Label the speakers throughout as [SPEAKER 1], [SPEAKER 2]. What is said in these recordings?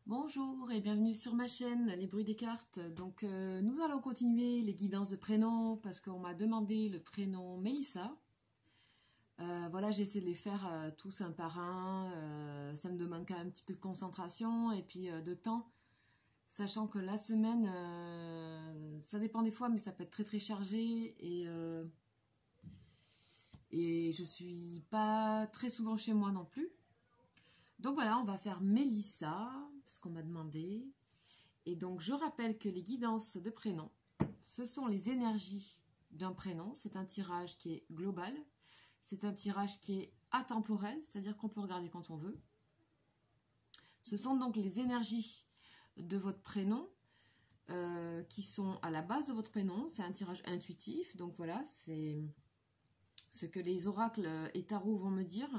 [SPEAKER 1] Bonjour et bienvenue sur ma chaîne Les Bruits des Cartes. Donc nous allons continuer les guidances de prénoms parce qu'on m'a demandé le prénom Mélissa. Voilà, j'essaie de les faire tous un par un. Ça me demande quand même un petit peu de concentration et puis de temps. Sachant que la semaine, ça dépend des fois, mais ça peut être très chargé et je suis pas très souvent chez moi non plus. Donc voilà, on va faire Mélissa, parce qu'on m'a demandé. Et donc je rappelle que les guidances de prénoms, ce sont les énergies d'un prénom. C'est un tirage qui est global. C'est un tirage qui est atemporel, c'est-à-dire qu'on peut regarder quand on veut. Ce sont donc les énergies de votre prénom qui sont à la base de votre prénom. C'est un tirage intuitif, donc voilà, c'est ce que les oracles et tarots vont me dire.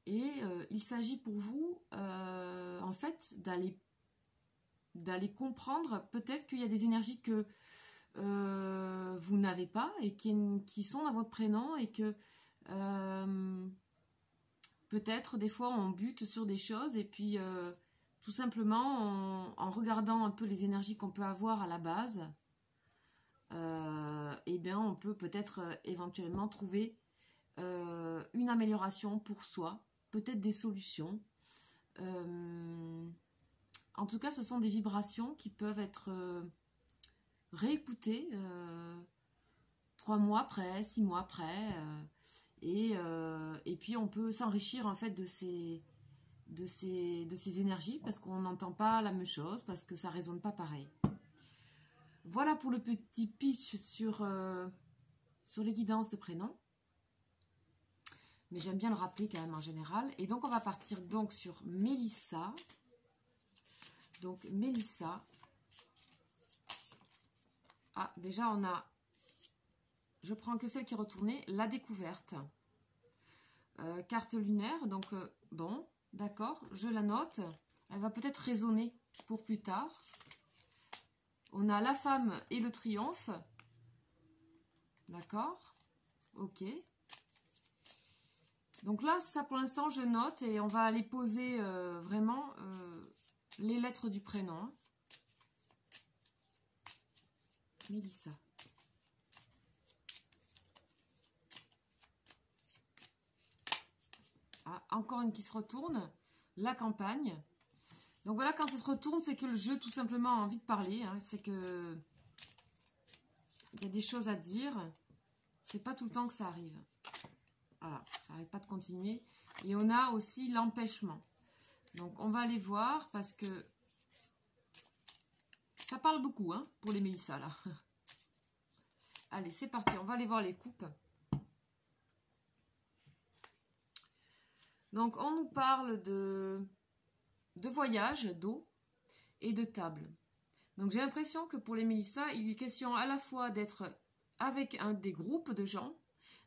[SPEAKER 1] Et il s'agit pour vous, en fait, d'aller comprendre peut-être qu'il y a des énergies que vous n'avez pas et qui sont dans votre prénom et que peut-être des fois on bute sur des choses et puis tout simplement en regardant un peu les énergies qu'on peut avoir à la base, eh bien on peut peut-être éventuellement trouver une amélioration pour soi, peut-être des solutions. En tout cas, ce sont des vibrations qui peuvent être réécoutées 3 mois après, 6 mois après, et puis on peut s'enrichir en fait de ces énergies parce qu'on n'entend pas la même chose, parce que ça résonne pas pareil. Voilà pour le petit pitch sur les guidances de prénoms. Mais j'aime bien le rappeler quand même en général. Et donc on va partir donc sur Mélissa. Donc Mélissa. Ah, déjà on a, je prends que celle qui est retournée, la découverte. Carte lunaire, donc bon, d'accord, je la note. Elle va peut-être résonner pour plus tard. On a la femme et le triomphe. D'accord, ok. Donc là, ça pour l'instant, je note et on va aller poser vraiment les lettres du prénom. Mélissa. Ah, encore une qui se retourne. La campagne. Donc voilà, quand ça se retourne, c'est que le jeu tout simplement a envie de parler. Hein. C'est que il y a des choses à dire. C'est pas tout le temps que ça arrive. Voilà, ça n'arrête pas de continuer. Et on a aussi l'empêchement. Donc on va aller voir parce que ça parle beaucoup hein, pour les Mélissa là. Allez, c'est parti, on va aller voir les coupes. Donc on nous parle de voyage, d'eau et de table. Donc j'ai l'impression que pour les Mélissa, il est question à la fois d'être avec des groupes de gens,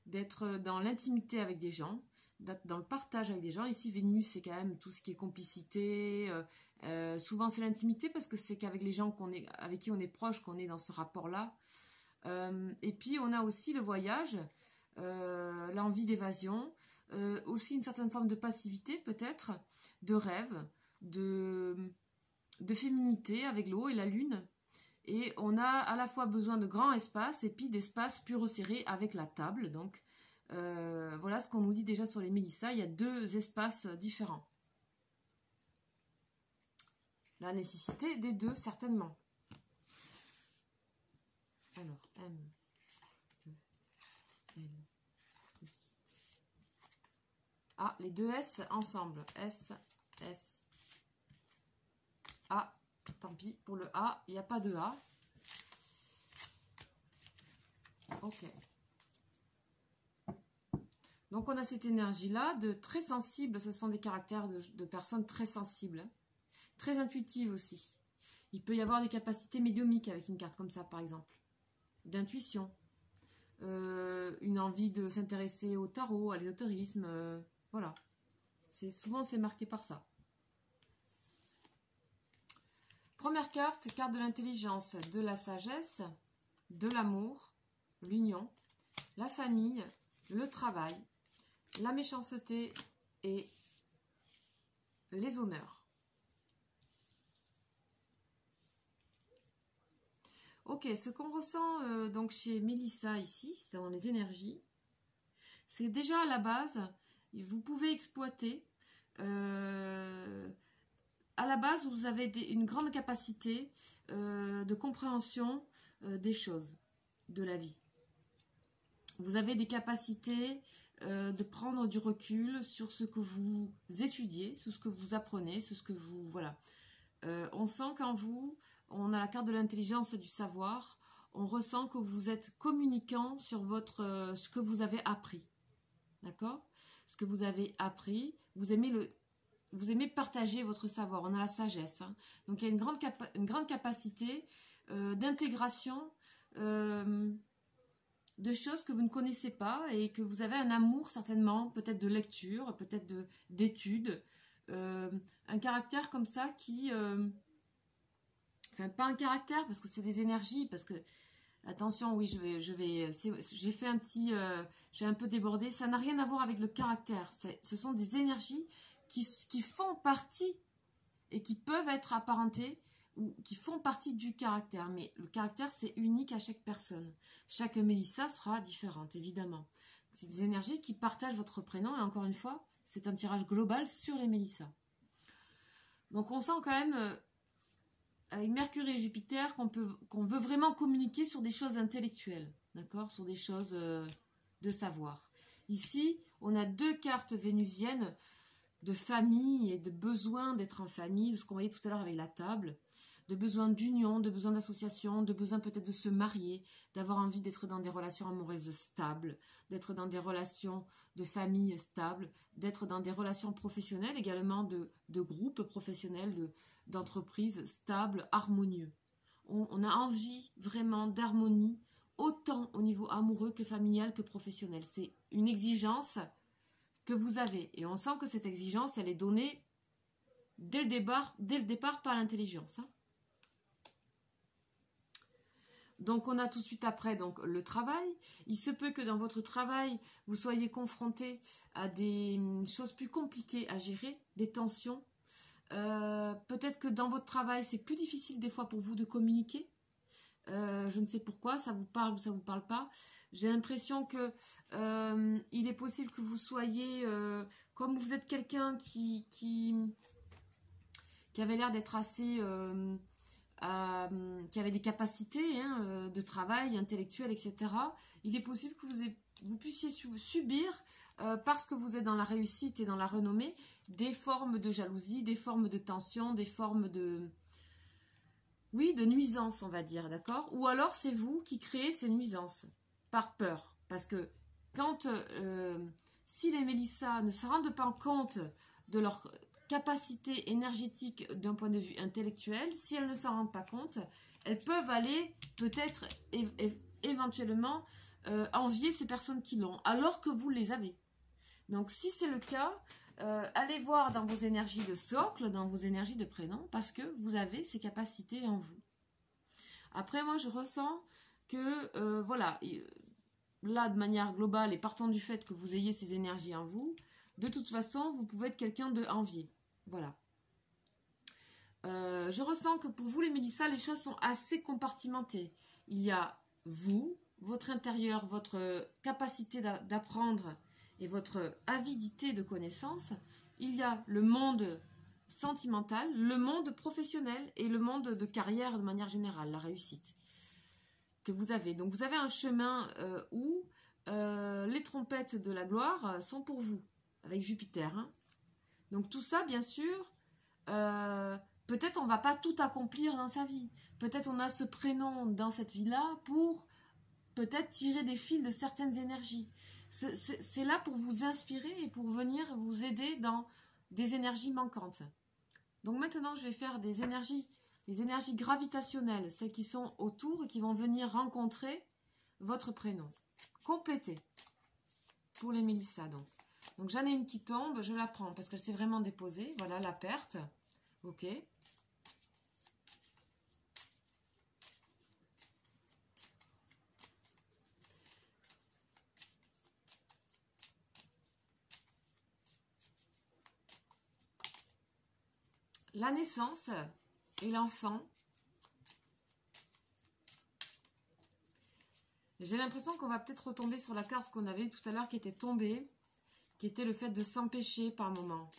[SPEAKER 1] d'être dans l'intimité avec des gens, d'être dans le partage avec des gens. Ici, Vénus, c'est quand même tout ce qui est complicité. Souvent, c'est l'intimité parce que c'est qu'avec les gens avec qui on est proche qu'on est dans ce rapport-là. Et puis, on a aussi le voyage, l'envie d'évasion, aussi une certaine forme de passivité peut-être, de rêve, de féminité avec l'eau et la lune. Et on a à la fois besoin de grands espaces et puis d'espaces plus resserrés avec la table. Donc voilà ce qu'on nous dit déjà sur les Mélissa. Il y a 2 espaces différents. La nécessité des 2, certainement. Alors, M, E, L, I. Ah, les 2 S ensemble. S, S, A. Tant pis, pour le A, il n'y a pas de A. Ok. Donc on a cette énergie-là de très sensible. Ce sont des caractères de personnes très sensibles. Très intuitives aussi. Il peut y avoir des capacités médiumniques avec une carte comme ça, par exemple. D'intuition. Une envie de s'intéresser au tarot, à l'ésotérisme. Voilà. Souvent, c'est marqué par ça. Première carte, carte de l'intelligence, de la sagesse, de l'amour, l'union, la famille, le travail, la méchanceté et les honneurs. Ok, ce qu'on ressent donc chez Mélissa ici, c'est dans les énergies, c'est déjà à la base, vous pouvez exploiter. À la base, vous avez une grande capacité de compréhension des choses, de la vie. Vous avez des capacités de prendre du recul sur ce que vous étudiez, sur ce que vous apprenez, sur ce que vous... Voilà. On sent qu'en vous, on a la carte de l'intelligence et du savoir. On ressent que vous êtes communicant sur ce que vous avez appris. D'accord? Ce que vous avez appris. Vous aimez partager votre savoir. On a la sagesse. Hein. Donc, il y a une grande capacité d'intégration de choses que vous ne connaissez pas et que vous avez un amour certainement, peut-être de lecture, peut-être d'études. Un caractère comme ça qui... enfin, pas un caractère, parce que c'est des énergies, parce que... Attention, oui, j'ai fait un petit... j'ai un peu débordé. Ça n'a rien à voir avec le caractère. Ce sont des énergies qui font partie et qui peuvent être apparentées ou qui font partie du caractère. Mais le caractère, c'est unique à chaque personne. Chaque Mélissa sera différente, évidemment. C'est des énergies qui partagent votre prénom. Et encore une fois, c'est un tirage global sur les Mélissa. Donc, on sent quand même... avec Mercure et Jupiter, qu'on veut vraiment communiquer sur des choses intellectuelles, d'accord, sur des choses de savoir. Ici, on a 2 cartes vénusiennes de famille et de besoin d'être en famille, de ce qu'on voyait tout à l'heure avec la table, de besoin d'union, de besoin d'association, de besoin peut-être de se marier, d'avoir envie d'être dans des relations amoureuses stables, d'être dans des relations de famille stables, d'être dans des relations professionnelles également, de groupes professionnels, d'entreprises stables, harmonieux. On a envie vraiment d'harmonie, autant au niveau amoureux que familial que professionnel. C'est une exigence que vous avez. Et on sent que cette exigence, elle est donnée dès le départ par l'intelligence. Hein. Donc, on a tout de suite après donc, le travail. Il se peut que dans votre travail, vous soyez confronté à des choses plus compliquées à gérer, des tensions. Peut-être que dans votre travail, c'est plus difficile des fois pour vous de communiquer. Je ne sais pourquoi, ça vous parle ou ça vous parle pas. J'ai l'impression que il est possible que vous soyez, comme vous êtes quelqu'un qui avait l'air d'être assez, qui avait des capacités de travail intellectuel, etc. Il est possible que vous puissiez subir, parce que vous êtes dans la réussite et dans la renommée, des formes de jalousie, des formes de tension, des formes de... Oui, de nuisances, on va dire, d'accord? Ou alors, c'est vous qui créez ces nuisances, par peur. Parce que quand, si les Mélissa ne se rendent pas compte de leur capacité énergétique d'un point de vue intellectuel, si elles ne s'en rendent pas compte, elles peuvent aller, peut-être, éventuellement, envier ces personnes qui l'ont, alors que vous les avez. Donc, si c'est le cas... allez voir dans vos énergies de socle, dans vos énergies de prénom, parce que vous avez ces capacités en vous. Après, moi, je ressens que, voilà, là, de manière globale, et partant du fait que vous ayez ces énergies en vous, de toute façon, vous pouvez être quelqu'un de envié. Voilà. Je ressens que pour vous, les Mélissa, les choses sont assez compartimentées. Il y a vous, votre intérieur, votre capacité d'apprendre, et votre avidité de connaissances, il y a le monde sentimental, le monde professionnel et le monde de carrière de manière générale, la réussite que vous avez. Donc vous avez un chemin où les trompettes de la gloire sont pour vous, avec Jupiter. Hein. Donc tout ça, bien sûr, peut-être on ne va pas tout accomplir dans sa vie. Peut-être on a ce prénom dans cette vie-là pour peut-être tirer des fils de certaines énergies. C'est là pour vous inspirer et pour venir vous aider dans des énergies manquantes. Donc maintenant, je vais faire les énergies gravitationnelles, celles qui sont autour et qui vont venir rencontrer votre prénom. Compléter pour les Mélissa. Donc j'en ai une qui tombe, je la prends parce qu'elle s'est vraiment déposée. Voilà la perte. Ok. La naissance et l'enfant J'ai l'impression qu'on va peut-être retomber sur la carte qu'on avait tout à l'heure qui était tombée, qui était le fait de s'empêcher par moment,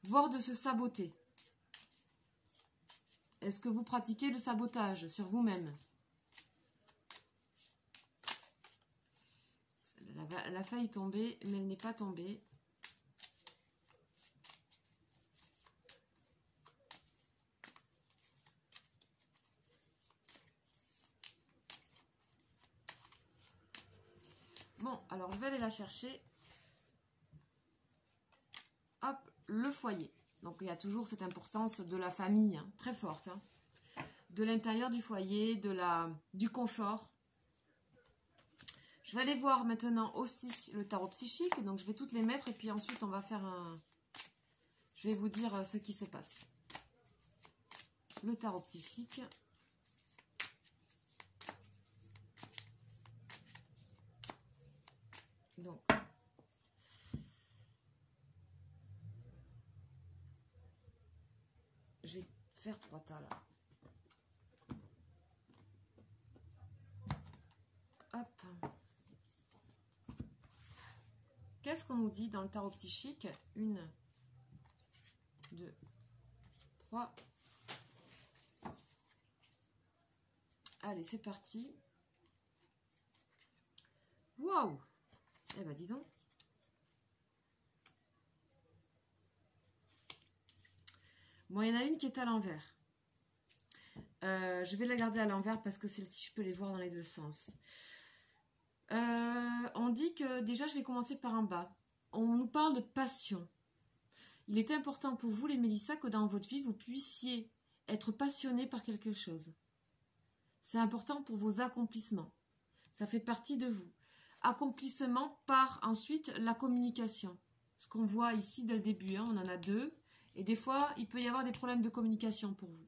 [SPEAKER 1] voire de se saboter. Est-ce que vous pratiquez le sabotage sur vous-même? Elle a failli tomber, mais elle n'est pas tombée. Bon, alors je vais aller la chercher. Hop, le foyer. Donc il y a toujours cette importance de la famille, hein, très forte. Hein. De l'intérieur du foyer, du confort. Je vais aller voir maintenant aussi le tarot psychique. Donc je vais toutes les mettre et puis ensuite on va faire un... Je vais vous dire ce qui se passe. Le tarot psychique. Donc, je vais faire 3 tas là. Hop. Qu'est-ce qu'on nous dit dans le tarot psychique? 1, 2, 3. Allez, c'est parti. Waouh! Eh ben, dis donc. Bon, il y en a une qui est à l'envers. Je vais la garder à l'envers parce que celle-ci, je peux les voir dans les deux sens. On dit que, déjà, je vais commencer par en bas. On nous parle de passion. Il est important pour vous, les Mélissa, que dans votre vie, vous puissiez être passionné par quelque chose. C'est important pour vos accomplissements. Ça fait partie de vous. Accomplissement par ensuite la communication. Ce qu'on voit ici dès le début, hein, on en a 2. Et des fois, il peut y avoir des problèmes de communication pour vous.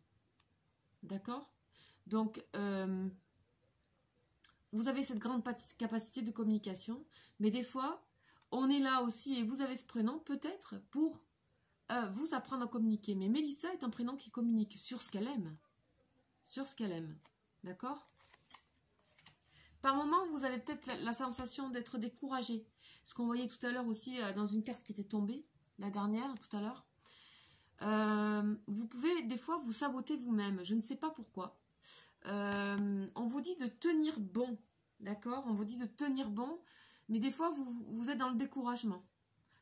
[SPEAKER 1] D'accord? Donc, vous avez cette grande capacité de communication. Mais des fois, on est là aussi, et vous avez ce prénom peut-être pour vous apprendre à communiquer. Mais Mélissa est un prénom qui communique sur ce qu'elle aime. Sur ce qu'elle aime. D'accord? Par moment, vous avez peut-être la sensation d'être découragé. Ce qu'on voyait tout à l'heure aussi dans une carte qui était tombée, la dernière, tout à l'heure. Vous pouvez des fois vous saboter vous-même. Je ne sais pas pourquoi. On vous dit de tenir bon. D'accord? On vous dit de tenir bon. Mais des fois, vous êtes dans le découragement.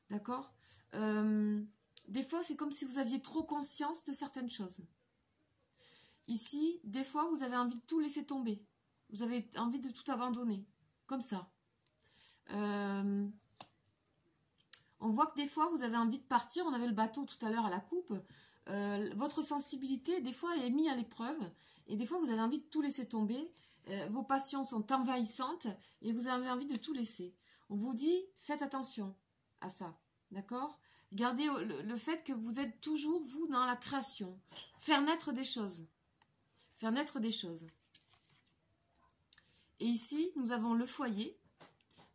[SPEAKER 1] D'accord? Des fois, c'est comme si vous aviez trop conscience de certaines choses. Ici, des fois, vous avez envie de tout laisser tomber. Vous avez envie de tout abandonner. Comme ça. On voit que des fois, vous avez envie de partir. On avait le bateau tout à l'heure à la coupe. Votre sensibilité, des fois, est mise à l'épreuve. Et des fois, vous avez envie de tout laisser tomber. Vos passions sont envahissantes. Et vous avez envie de tout laisser. On vous dit, faites attention à ça. D'accord? Gardez le fait que vous êtes toujours, vous, dans la création. Faire naître des choses. Faire naître des choses. Et ici, nous avons le foyer.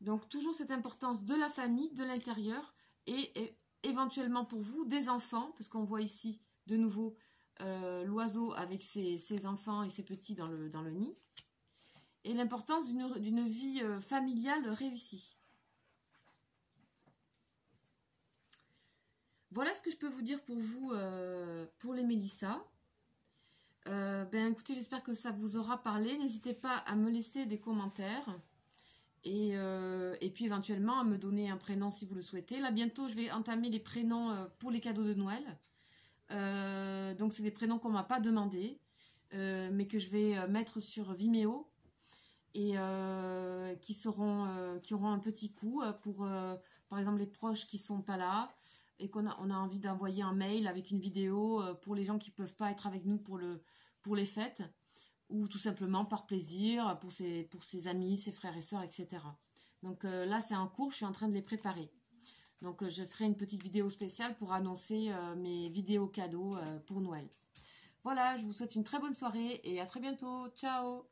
[SPEAKER 1] Donc, toujours cette importance de la famille, de l'intérieur. Et éventuellement pour vous, des enfants. Parce qu'on voit ici, de nouveau, l'oiseau avec ses enfants et ses petits dans le nid. Et l'importance d'une vie familiale réussie. Voilà ce que je peux vous dire pour vous, pour les Mélissa. Écoutez, j'espère que ça vous aura parlé. N'hésitez pas à me laisser des commentaires. Et puis éventuellement à me donner un prénom si vous le souhaitez. Là, bientôt, je vais entamer les prénoms pour les cadeaux de Noël. Donc, c'est des prénoms qu'on ne m'a pas demandé, mais que je vais mettre sur Vimeo. Et qui auront un petit coup pour, par exemple, les proches qui ne sont pas là. Et qu'on a envie d'envoyer un mail avec une vidéo pour les gens qui ne peuvent pas être avec nous pour les fêtes, ou tout simplement par plaisir, pour ses amis, ses frères et sœurs, etc. Donc là, c'est en cours, je suis en train de les préparer. Donc je ferai une petite vidéo spéciale pour annoncer mes vidéos cadeaux pour Noël. Voilà, je vous souhaite une très bonne soirée et à très bientôt. Ciao!